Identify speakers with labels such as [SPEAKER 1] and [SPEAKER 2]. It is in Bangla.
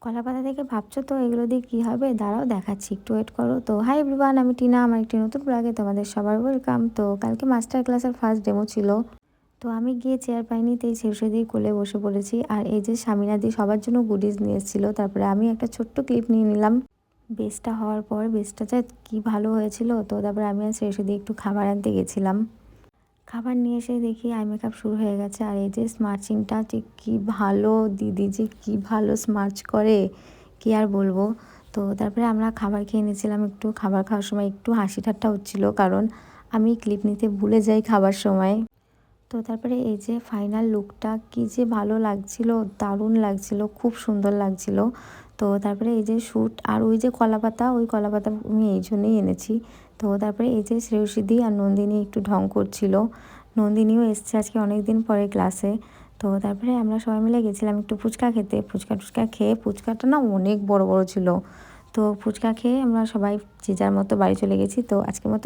[SPEAKER 1] কলাপাতা থেকে ভাবছো তো এগুলো দিয়ে কী হবে? দাঁড়াও দেখাচ্ছি, একটু ওয়েট করো। তো হাই এভরিওয়ান, আমি টিনা, আমার একটি নতুন ব্লগে তোমাদের সবার ওয়েলকাম। তো কালকে মাস্টার ক্লাসের ফার্স্ট ডেমো ছিল। তো আমি গিয়ে চেয়ার পাইনি, তাই শেষে দিয়ে কোলে বসে পড়েছি। আর এই যে স্বামীনাদি সবার জন্য গুডিজ নিয়ে এসেছিলো। তারপরে আমি একটা ছোট্ট ক্লিপ নিয়ে নিলাম। বেসটা হওয়ার পর বেসটা যা কী ভালো হয়েছিল। তো তারপরে আমি আর শেষে দিয়ে একটু খাবার আনতে গেছিলাম। খাবার নিয়ে এসে দেখি আই মেকআপ শুরু হয়ে গেছে। আর এই যে স্মার্চিংটা যে কী ভালো, দিদি যে কী ভালো স্মার্চ করে, কী আর বলবো। তো তারপরে আমরা খাবার খেয়ে নিয়েছিলাম। একটু খাবার খাওয়ার সময় একটু হাসি ঠাট্টা হচ্ছিলো, কারণ আমি ক্লিপ নিতে ভুলে যাই খাবার সময়। তো তারপরে এই যে ফাইনাল লুকটা কী যে ভালো লাগছিল, দারুণ লাগছিল, খুব সুন্দর লাগছিল। তো তারপরে এই যে শ্যুট আর ওই যে কলাপাতা, ওই কলাপাতা আমি এই জন্যই এনেছি। তো তারপরে এই যে শ্রেয়সীদি আর নন্দিনী একটু ঢং করছিল। নন্দিনীও এসছে আজকে অনেক দিন পরে ক্লাসে। তো তারপরে আমরা সবাই মিলে গেছিলাম একটু ফুচকা খেতে। ফুচকা টুচকা খেয়ে, ফুচকাটা না অনেক বড় বড় ছিল। তো ফুচকা খেয়ে আমরা সবাই যে যার মতো বাড়ি চলে গেছি। তো আজকের মতো